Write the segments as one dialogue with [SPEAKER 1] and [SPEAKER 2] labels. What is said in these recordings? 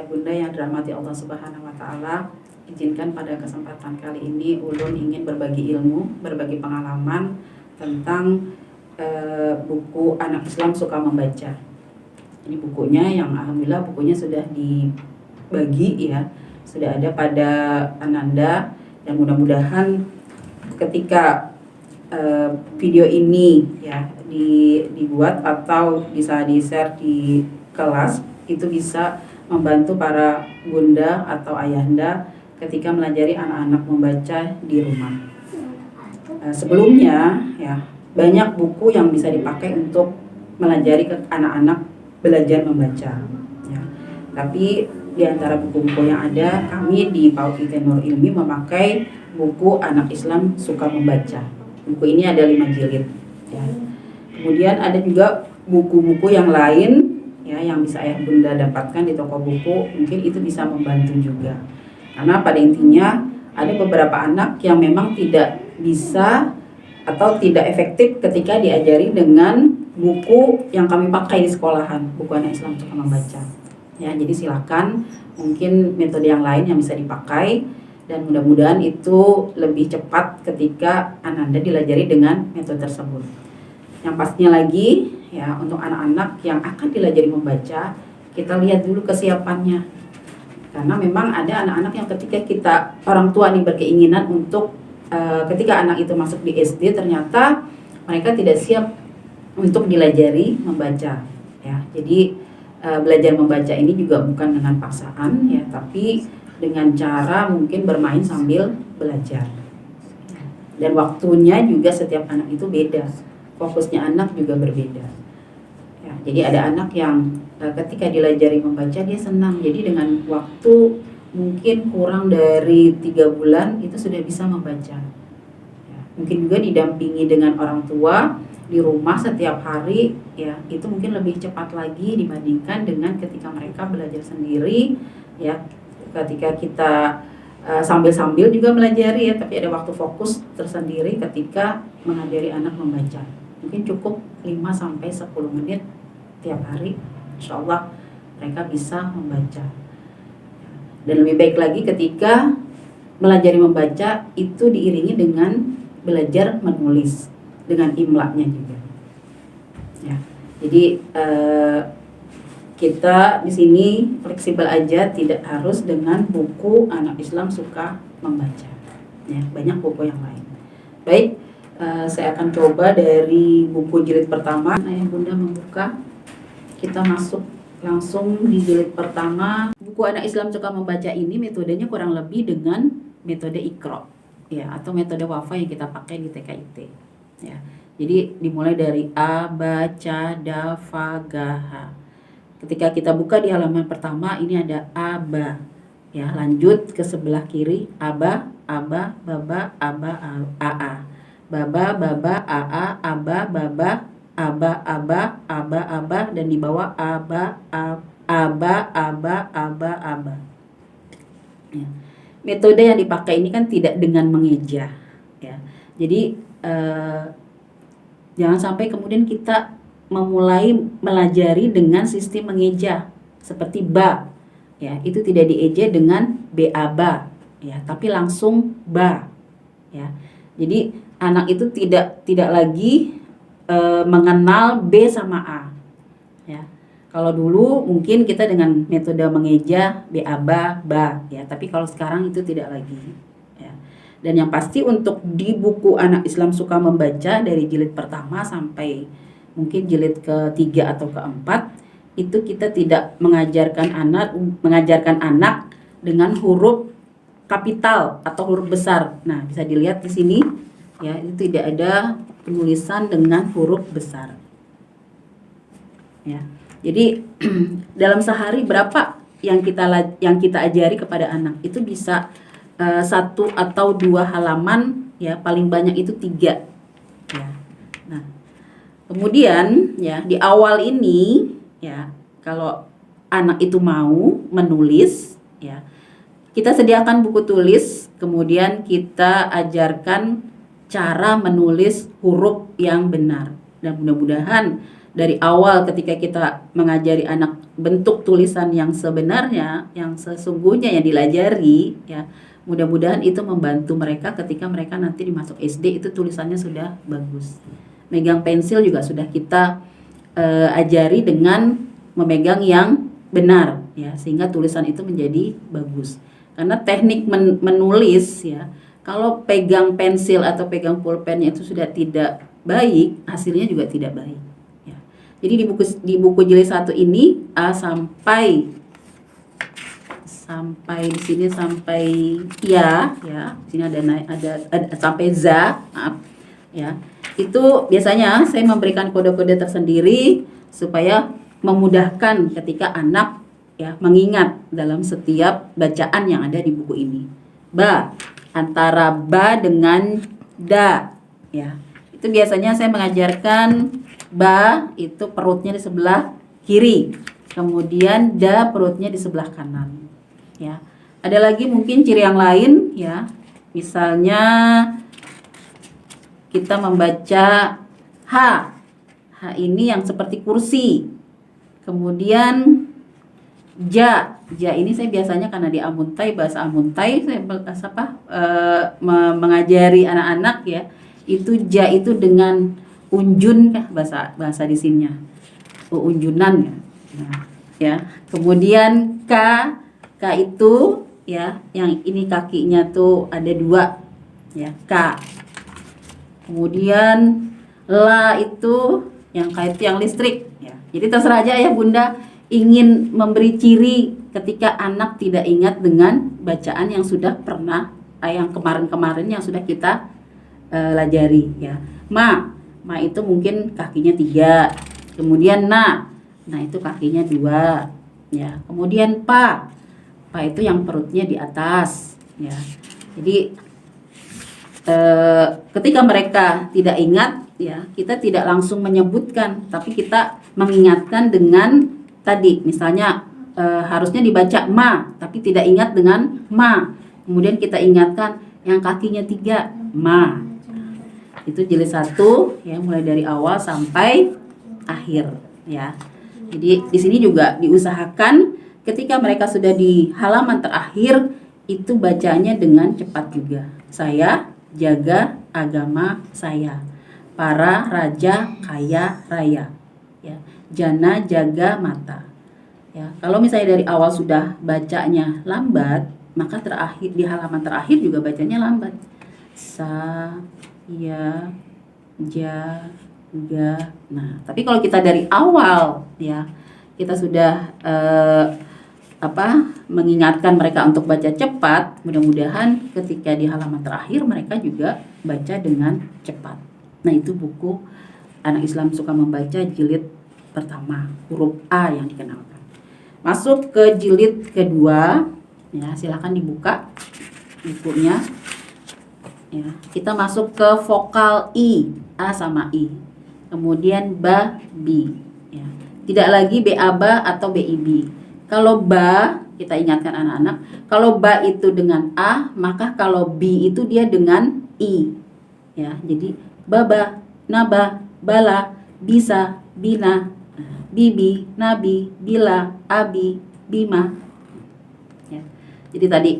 [SPEAKER 1] ayah bunda yang dirahmati Allah Subhanahu wa taala, izinkan pada kesempatan kali ini ulun ingin berbagi ilmu, berbagi pengalaman tentang buku Anak Islam Suka Membaca. Ini bukunya yang alhamdulillah bukunya sudah dibagi ya, sudah ada pada Ananda, dan mudah-mudahan ketika video ini ya dibuat atau bisa di-share di kelas, itu bisa membantu para bunda atau ayahanda ketika melajari anak-anak membaca di rumah. Sebelumnya ya, banyak buku yang bisa dipakai untuk melajari ke anak-anak belajar membaca ya. Tapi di antara buku-buku yang ada, kami di PAUD IT Nur Ilmi memakai buku Anak Islam Suka Membaca. Buku ini ada 5 jilid ya. Kemudian ada juga buku-buku yang lain ya, yang bisa ayah bunda dapatkan di toko buku, mungkin itu bisa membantu juga. Karena pada intinya ada beberapa anak yang memang tidak bisa atau tidak efektif ketika diajari dengan buku yang kami pakai di sekolahan, buku Anak Islam Suka Membaca. Ya, jadi silakan mungkin metode yang lain yang bisa dipakai, dan mudah-mudahan itu lebih cepat ketika Ananda dilajari dengan metode tersebut. Yang pastinya lagi ya, untuk anak-anak yang akan dilajari membaca, kita lihat dulu kesiapannya. Karena memang ada anak-anak yang ketika kita orang tua nih berkeinginan untuk ketika anak itu masuk di SD, ternyata mereka tidak siap untuk dilajari membaca ya. Jadi belajar membaca ini juga bukan dengan paksaan ya, tapi dengan cara mungkin bermain sambil belajar. Dan waktunya juga setiap anak itu beda, fokusnya anak juga berbeda ya. Jadi ada anak yang ketika dilajari membaca dia senang, jadi dengan waktu mungkin kurang dari 3 bulan itu sudah bisa membaca ya. Mungkin juga didampingi dengan orang tua di rumah setiap hari ya, itu mungkin lebih cepat lagi dibandingkan dengan ketika mereka belajar sendiri ya. Ketika kita sambil-sambil juga melajari ya, tapi ada waktu fokus tersendiri ketika mengajari anak membaca. Mungkin cukup 5-10 menit tiap hari, insya Allah mereka bisa membaca. Dan lebih baik lagi ketika melajari membaca itu diiringi dengan belajar menulis dengan imlanya juga ya. Jadi kita di sini fleksibel aja, tidak harus dengan buku Anak Islam Suka Membaca ya, banyak buku yang lain. Baik, saya akan coba dari buku jilid pertama. Ayah bunda membuka, kita masuk langsung di jilid pertama. Buku Anak Islam Suka Membaca ini metodenya kurang lebih dengan metode Iqra ya, atau metode wafa yang kita pakai di TKIT ya. Jadi dimulai dari A, baca, da, fa, ga, ha. Ketika kita buka di halaman pertama, ini ada aba ya, lanjut ke sebelah kiri aba, aba, baba, aba, aa, baba, baba, aa, aba, baba, aba, aba, aba, aba, dan di bawah aba, aba, aba ya. Metode yang dipakai ini kan tidak dengan mengeja ya. Jadi jangan sampai kemudian kita memulai melajari dengan sistem mengeja seperti ba ya, itu tidak dieja dengan ba ya, tapi langsung ba ya. Jadi anak itu tidak lagi mengenal b sama a ya. Kalau dulu mungkin kita dengan metode mengeja ba ya, tapi kalau sekarang itu tidak lagi ya. Dan yang pasti untuk di buku Anak Islam Suka Membaca dari jilid pertama sampai mungkin jilid ke-3 atau ke-4, itu kita tidak mengajarkan anak dengan huruf kapital atau huruf besar. Nah, bisa dilihat di sini ya, itu tidak ada penulisan dengan huruf besar ya. Jadi dalam sehari berapa yang kita ajari kepada anak, itu bisa 1 atau 2 halaman ya, paling banyak itu 3 ya. Nah, kemudian ya di awal ini ya, kalau anak itu mau menulis ya, kita sediakan buku tulis, kemudian kita ajarkan cara menulis huruf yang benar. Dan mudah-mudahan dari awal ketika kita mengajari anak bentuk tulisan yang sebenarnya, yang sesungguhnya yang dilajari, ya. Mudah-mudahan itu membantu mereka ketika mereka nanti dimasuk SD itu tulisannya sudah bagus. Megang pensil juga sudah kita ajari dengan memegang yang benar, ya, sehingga tulisan itu menjadi bagus. Karena teknik menulis, ya, kalau pegang pensil atau pegang pulpennya itu sudah tidak baik, hasilnya juga tidak baik. Ya. Jadi di buku jilid 1 ini A sampai di sini sampai ya. Di sini ada sampai za, maaf, ya. Itu biasanya saya memberikan kode-kode tersendiri supaya memudahkan ketika anak, ya, mengingat dalam setiap bacaan yang ada di buku ini. Ba, antara ba dengan da, ya. Itu biasanya saya mengajarkan ba itu perutnya di sebelah kiri, kemudian da perutnya di sebelah kanan, ya. Ada lagi mungkin ciri yang lain, ya. Misalnya kita membaca H. H ini yang seperti kursi. Kemudian ja. Ja ini saya biasanya karena di Amuntai, bahasa Amuntai saya mengajari anak-anak, ya. Itu ja itu dengan unjun kah bahasa di sininya. Unjunan, ya. Nah, ya. Kemudian K itu, ya, yang ini kakinya tuh ada 2, ya, K. Kemudian la itu yang kayak tiang listrik, ya. Jadi terserah aja ya Bunda ingin memberi ciri ketika anak tidak ingat dengan bacaan yang sudah pernah, yang kemarin-kemarin yang sudah kita pelajari, ya. Ma itu mungkin kakinya 3. Kemudian na itu kakinya 2, ya. Kemudian pa itu yang perutnya di atas, ya. Jadi ketika mereka tidak ingat, ya, kita tidak langsung menyebutkan, tapi kita mengingatkan dengan tadi, misalnya harusnya dibaca ma, tapi tidak ingat dengan ma. Kemudian kita ingatkan yang kakinya 3, ma. Itu jilid 1, ya, mulai dari awal sampai akhir, ya. Jadi di sini juga diusahakan ketika mereka sudah di halaman terakhir itu bacanya dengan cepat juga. Saya jaga agama saya. Para raja kaya raya, ya. Jana jaga mata, ya. Kalau misalnya dari awal sudah bacanya lambat, maka terakhir di halaman terakhir juga bacanya lambat. Sa, ya, ja, ga. Nah, tapi kalau kita dari awal, ya, kita sudah mengingatkan mereka untuk baca cepat, mudah-mudahan ketika di halaman terakhir mereka juga baca dengan cepat. Nah, itu buku Anak Islam Suka Membaca jilid pertama, huruf A yang dikenalkan. Masuk ke jilid kedua, ya, silakan dibuka bukunya. Ya, kita masuk ke vokal I, A sama I. Kemudian ba, bi, ya. Tidak lagi ba atau bi. Kalau ba, kita ingatkan anak-anak, kalau ba itu dengan A, maka kalau bi itu dia dengan I, ya. Jadi baba, naba, bala, bisa, bina, bibi, nabi, bila, abi, bima, ya. Jadi tadi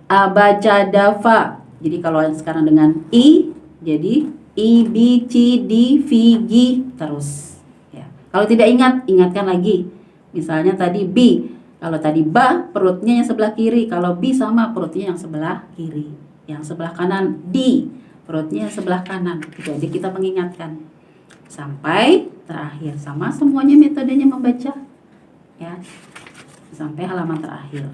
[SPEAKER 1] abacadafa. Jadi kalau yang sekarang dengan I, jadi I, B, C, D, V, G, terus, ya. Kalau tidak ingat, ingatkan lagi. Misalnya tadi B, kalau tadi ba, perutnya yang sebelah kiri. Kalau B sama, perutnya yang sebelah kiri. Yang sebelah kanan D, perutnya yang sebelah kanan. Itu aja kita mengingatkan sampai terakhir. Sama semuanya metodenya membaca, ya, sampai halaman terakhir,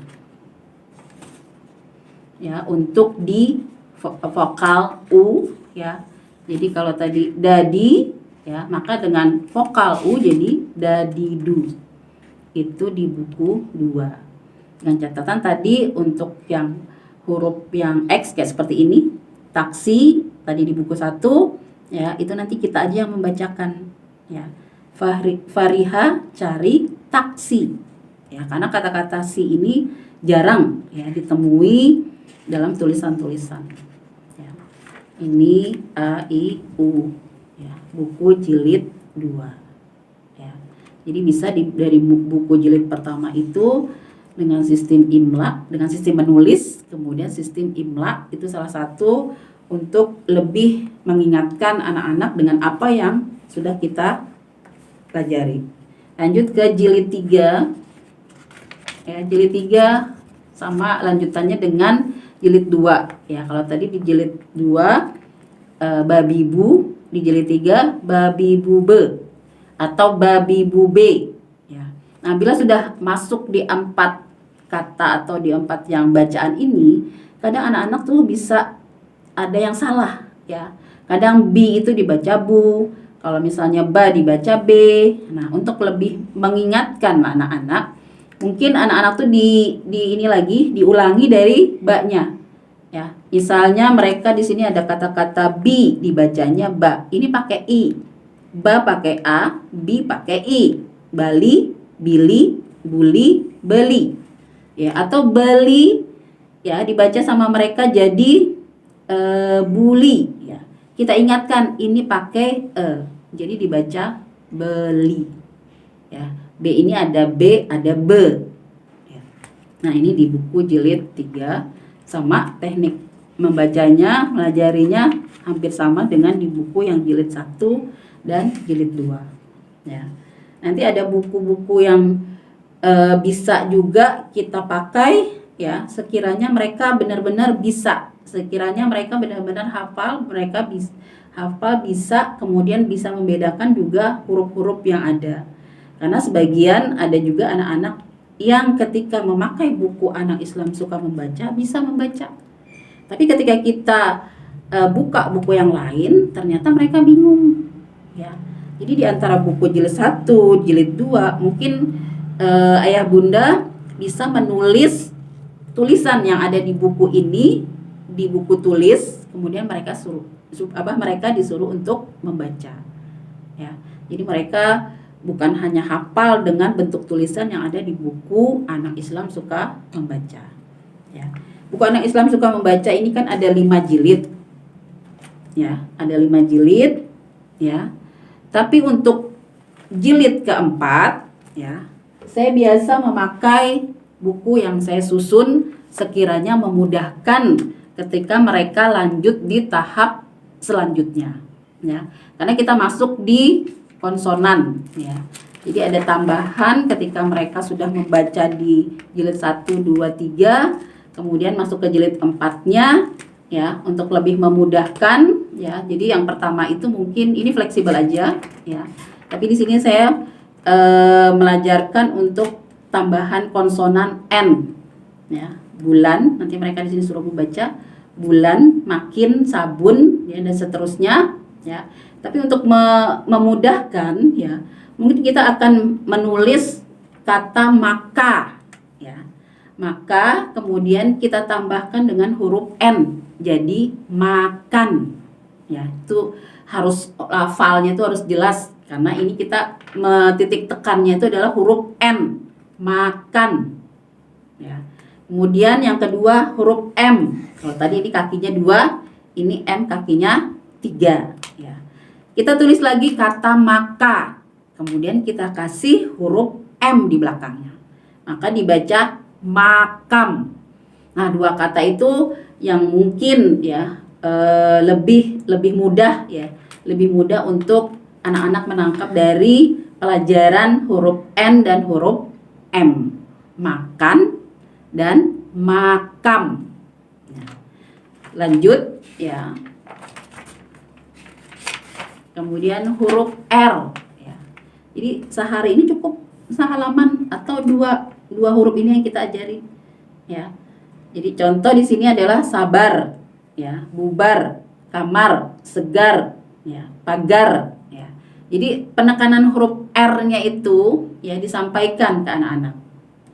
[SPEAKER 1] ya. Untuk di vokal U, ya. Jadi kalau tadi dadi, ya, maka dengan vokal U jadi dadidu. Itu di buku 2. Dengan catatan tadi untuk yang huruf yang X kayak seperti ini, taksi tadi di buku 1, ya, itu nanti kita aja yang membacakan, ya. Fariha cari taksi, ya, karena kata-kata si ini jarang, ya, ditemui dalam tulisan-tulisan, ya. Ini A, I, U, ya, buku jilid 2, ya. Jadi bisa dari buku jilid pertama itu dengan sistem imla, dengan sistem menulis, kemudian sistem imla itu salah satu untuk lebih mengingatkan anak-anak dengan apa yang sudah kita pelajari. Lanjut ke jilid 3. Ya, jilid 3 sama lanjutannya dengan jilid 2. Ya, kalau tadi di jilid 2 babi bu, di jilid 3 babi bube atau babi bube. Ya. Nah, bila sudah masuk di 4 kata atau di 4 yang bacaan ini, kadang anak-anak tuh bisa ada yang salah, ya. Kadang bi itu dibaca bu, kalau misalnya ba dibaca b. Nah, untuk lebih mengingatkan anak-anak, mungkin anak-anak tuh di ini lagi diulangi dari ba-nya. Ya, misalnya mereka di sini ada kata-kata bi dibacanya ba. Ini pakai i. Ba pakai a, bi pakai i. Bali, bili, buli, beli. Ya, atau beli ya dibaca sama mereka jadi buli ya. Kita ingatkan ini pakai jadi dibaca beli. Ya, B ini ada B, ada B. Ya. Nah, ini di buku jilid 3 sama teknik membacanya, melajarinya hampir sama dengan di buku yang jilid 1 dan jilid 2. Ya. Nanti ada buku-buku yang bisa juga kita pakai ya, sekiranya mereka benar-benar bisa, sekiranya mereka benar-benar hafal, mereka bisa kemudian bisa membedakan juga huruf-huruf yang ada. Karena sebagian ada juga anak-anak yang ketika memakai buku Anak Islam Suka Membaca bisa membaca. Tapi ketika kita buka buku yang lain, ternyata mereka bingung. Ya. Jadi di antara buku jilid 1, jilid 2, mungkin ayah bunda bisa menulis tulisan yang ada di buku ini, di buku tulis, kemudian mereka mereka disuruh untuk membaca. Ya. Jadi mereka bukan hanya hafal dengan bentuk tulisan yang ada di buku Anak Islam Suka Membaca. Ya. Buku Anak Islam Suka Membaca ini kan ada 5 jilid. Ya, ada 5 jilid, ya. Tapi untuk jilid keempat, ya, saya biasa memakai buku yang saya susun sekiranya memudahkan ketika mereka lanjut di tahap selanjutnya, ya. Karena kita masuk di konsonan, ya. Jadi ada tambahan ketika mereka sudah membaca di jilid 1, 2, 3, kemudian masuk ke jilid 4-nya, ya, untuk lebih memudahkan, ya. Jadi yang pertama itu mungkin ini fleksibel aja, ya. Tapi di sini saya melajarkan untuk tambahan konsonan N, ya. Bulan, nanti mereka di sini suruh membaca bulan, makin, sabun, ya, dan seterusnya, ya. Tapi untuk memudahkan, ya, mungkin kita akan menulis kata maka, ya. Maka kemudian kita tambahkan dengan huruf N, jadi makan, ya. Itu harus lafalnya itu harus jelas karena ini kita titik tekannya itu adalah huruf N, makan, ya. Kemudian yang kedua huruf M. Kalau tadi ini kakinya 2, ini M kakinya 3, ya. Kita tulis lagi kata maka, kemudian kita kasih huruf M di belakangnya, maka dibaca makam. Nah, 2 kata itu yang mungkin, ya, lebih mudah, ya, lebih mudah untuk anak-anak menangkap dari pelajaran huruf N dan huruf M, makan dan makam. Nah, lanjut, ya. Kemudian huruf R, ya. Jadi sehari ini cukup sehalaman atau dua huruf ini yang kita ajari, ya. Jadi contoh di sini adalah sabar, ya, bubar, kamar, segar, ya, pagar, ya. Jadi penekanan huruf R-nya itu, ya, disampaikan ke anak-anak,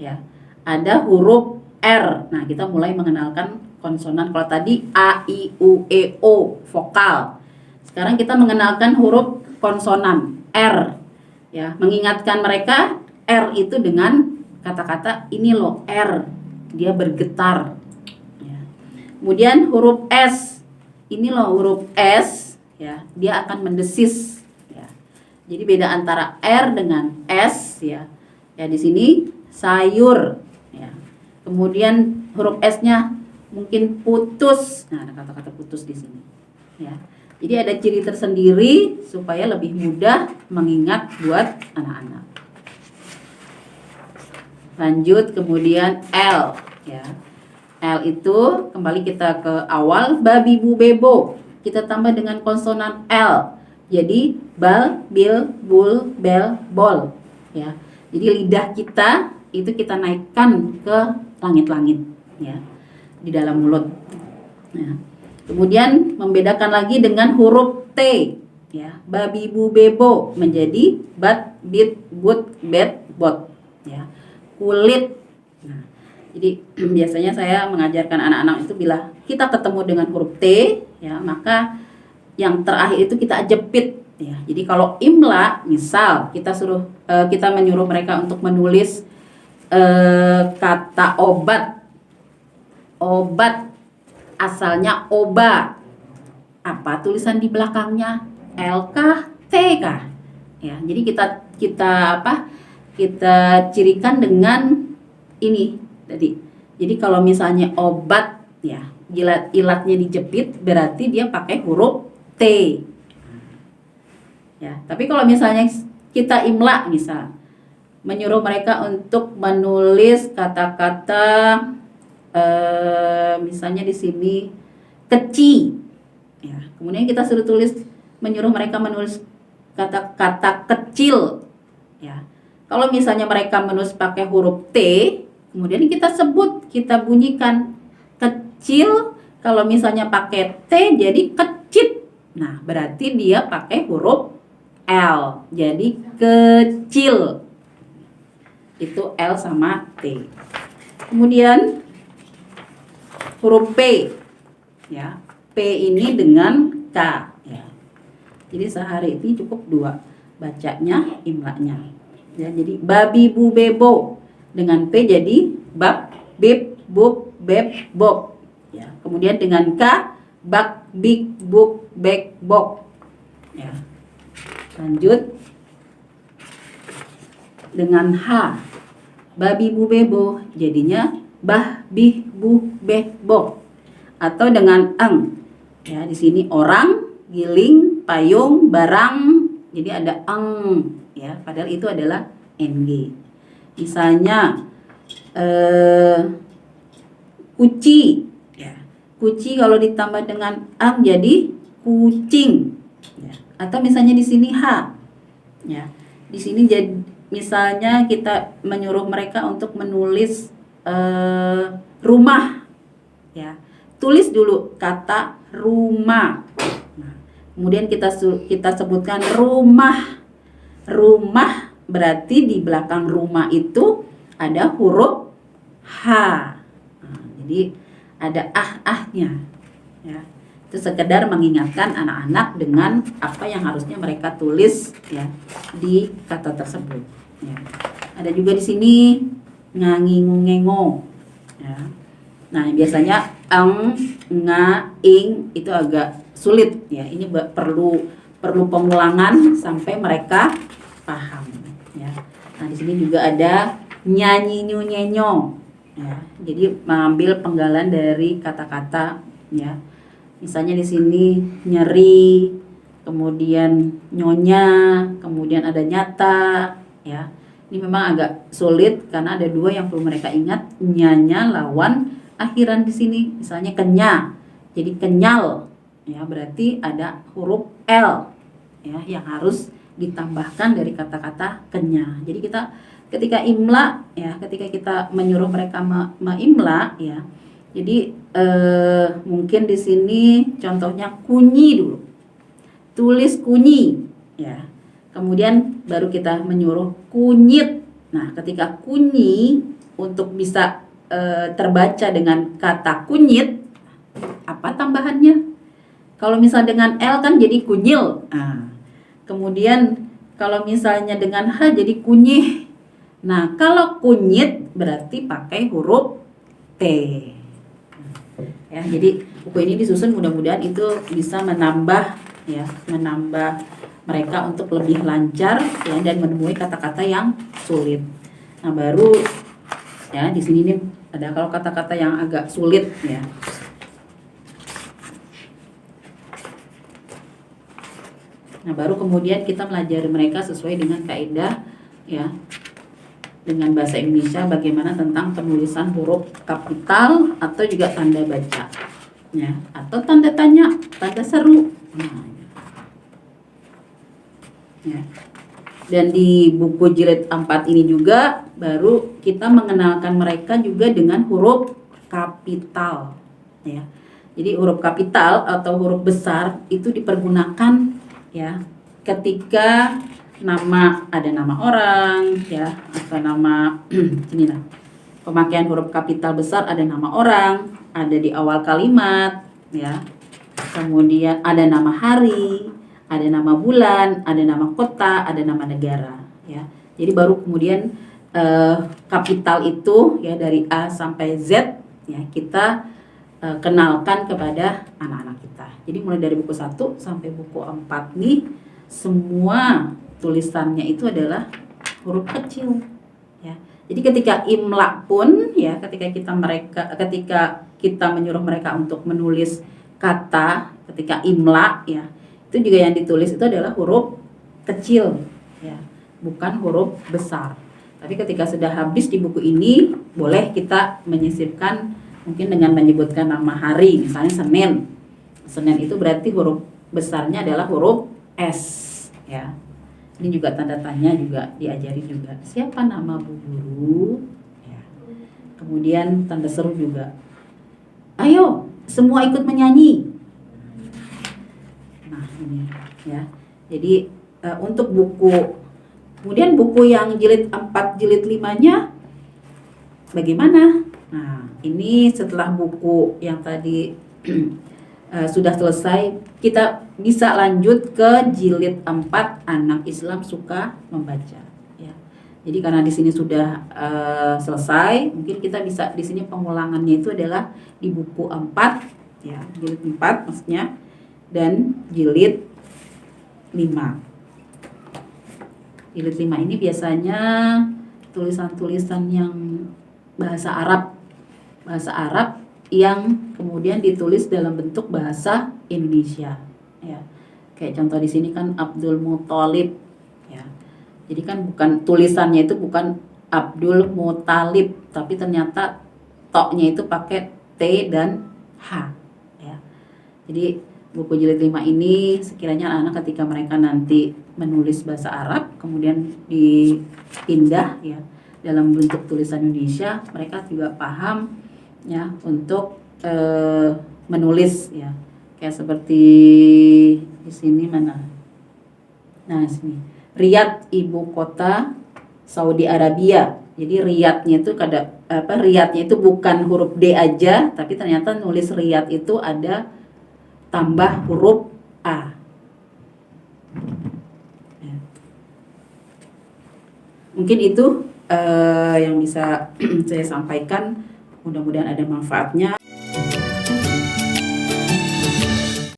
[SPEAKER 1] ya. Ada huruf R. Nah, kita mulai mengenalkan konsonan. Kalau tadi A, I, U, E, O, vokal. Sekarang kita mengenalkan huruf konsonan R, ya, mengingatkan mereka R itu dengan kata-kata ini loh R, dia bergetar, ya. Kemudian huruf S, ini loh huruf S, ya, dia akan mendesis, ya. Jadi beda antara R dengan S ya. Ya di sini sayur ya. Kemudian huruf S-nya mungkin putus. Nah, ada kata-kata putus di sini ya. Jadi ada ciri tersendiri supaya lebih mudah mengingat buat anak-anak. Lanjut kemudian L ya. L itu kembali kita ke awal, babi bu bebo. Kita tambah dengan konsonan L. Jadi bal, bil, bul, bel, bol ya. Jadi lidah kita itu kita naikkan ke langit-langit ya, di dalam mulut. Nah, kemudian membedakan lagi dengan huruf T ya. Babi bu bebo menjadi bat, bit, but, bet, bot ya. Kulit. Nah, jadi biasanya saya mengajarkan anak-anak itu bila kita ketemu dengan huruf T ya, maka yang terakhir itu kita jepit ya. Jadi kalau imla misal kita menyuruh mereka untuk menulis kata obat. Obat asalnya oba. Apa tulisan di belakangnya? L kah? T kah? Ya, jadi kita cirikan dengan ini tadi. Jadi kalau misalnya obat ya, ilatnya dijepit berarti dia pakai huruf T. Ya, tapi kalau misalnya kita imla misal menyuruh mereka untuk menulis kata-kata misalnya di sini keci. Ya, kemudian kita menyuruh mereka menulis kata-kata kecil. Ya. Kalau misalnya mereka menulis pakai huruf T, kemudian kita bunyikan kecil. Kalau misalnya pakai T jadi kecit. Nah, berarti dia pakai huruf L. Jadi kecil. Itu L sama T. Kemudian huruf P. Ya. P ini dengan K ya. Jadi sehari ini cukup 2 bacanya, imlanya. Ya, jadi babi bu bebo dengan P jadi bab, bib, bub, beb, bob. Ya. Kemudian dengan K bak, bik, buk, bek, bok. Ya. Lanjut dengan H. Babi bu bebo jadinya bah, bih, buh, beh, bok. Atau dengan eng. Ya, di sini orang, giling, payung, barang. Jadi ada eng ya, padahal itu adalah NG. Misalnya kuci ya. Kuci kalau ditambah dengan ang jadi kucing ya. Atau misalnya di sini H ya. Di sini jadi misalnya kita menyuruh mereka untuk menulis rumah ya. Tulis dulu kata rumah. Nah, kemudian kita sebutkan rumah. Rumah berarti di belakang rumah itu ada huruf H. Nah, jadi ada ah-ahnya ya. Itu sekedar mengingatkan anak-anak dengan apa yang harusnya mereka tulis ya di kata tersebut ya. Ada juga di sini ngangingungengo ya. Nah, biasanya eng, nga, ing itu agak sulit ya. Ini perlu pengulangan sampai mereka paham ya. Nah, di sini juga ada nyanyi nyenyo ya. Jadi mengambil penggalan dari kata-kata ya. Misalnya di sini nyeri, kemudian nyonya, kemudian ada nyata ya. Ini memang agak sulit karena ada 2 yang perlu mereka ingat, nyanya lawan akhiran di sini. Misalnya kenya, jadi kenyal ya, berarti ada huruf L ya yang harus ditambahkan dari kata-kata kenya. Jadi kita ketika imla ya, ketika kita menyuruh mereka meimla ya. Jadi mungkin di sini contohnya kunyi dulu. Tulis kunyi ya. Kemudian baru kita menyuruh kunyit. Nah, ketika kunyi untuk bisa terbaca dengan kata kunyit, apa tambahannya? Kalau misal dengan L kan jadi kunyil. Nah, kemudian kalau misalnya dengan H jadi kunyih. Nah, kalau kunyit berarti pakai huruf T. Ya, jadi buku ini disusun mudah-mudahan itu bisa menambah mereka untuk lebih lancar ya dan menemui kata-kata yang sulit. Nah, baru ya di sini nih ada kalau kata-kata yang agak sulit ya. Nah, baru kemudian kita melajari mereka sesuai dengan kaidah ya dengan bahasa Indonesia bagaimana tentang penulisan huruf kapital atau juga tanda baca ya atau tanda tanya, tanda seru. Nah, ya. Dan di buku jilid 4 ini juga baru kita mengenalkan mereka juga dengan huruf kapital ya. Jadi huruf kapital atau huruf besar itu dipergunakan ya ketika ada nama orang ya atau nama ini lah. Pemakaian huruf kapital besar ada nama orang, ada di awal kalimat ya. Kemudian ada nama hari, ada nama bulan, ada nama kota, ada nama negara ya. Jadi baru kemudian kapital itu ya dari A sampai Z ya kita kenalkan kepada anak-anak kita. Jadi mulai dari buku 1 sampai buku 4 nih semua tulisannya itu adalah huruf kecil ya. Jadi ketika imla pun ya ketika kita menyuruh mereka untuk menulis kata ketika imla ya itu juga yang ditulis itu adalah huruf kecil ya bukan huruf besar. Tapi ketika sudah habis di buku ini boleh kita menyisipkan mungkin dengan menyebutkan nama hari misalnya Senin itu berarti huruf besarnya adalah huruf S ya. Ini juga tanda tanya juga diajari juga siapa nama Bu Guru ya. Kemudian tanda seru juga ayo semua ikut menyanyi. Nah ini ya. Jadi untuk buku kemudian buku yang jilid 4 jilid 5-nya bagaimana? Nah ini setelah buku yang tadi sudah selesai kita bisa lanjut ke jilid 4 anak Islam suka membaca ya. Jadi karena di sini sudah selesai mungkin kita bisa di sini pengulangannya itu adalah di buku 4 ya jilid 4 maksudnya dan jilid 5. Jilid 5 ini biasanya tulisan-tulisan yang bahasa Arab yang kemudian ditulis dalam bentuk bahasa Indonesia ya. Kayak contoh di sini kan Abdul Muthalib ya. Jadi kan bukan tulisannya itu bukan Abdul Muthalib tapi ternyata toknya itu pakai T dan H ya. Jadi buku jilid 5 ini sekiranya anak-anak ketika mereka nanti menulis bahasa Arab kemudian dipindah ya dalam bentuk tulisan Indonesia mereka juga paham ya untuk menulis ya kayak seperti di sini mana nah sini Riyadh ibu kota Saudi Arabia. Jadi Riyadhnya itu Riyadhnya itu bukan huruf D aja tapi ternyata nulis Riyadh itu ada tambah huruf A ya. Mungkin itu yang bisa saya sampaikan. Mudah-mudahan ada manfaatnya.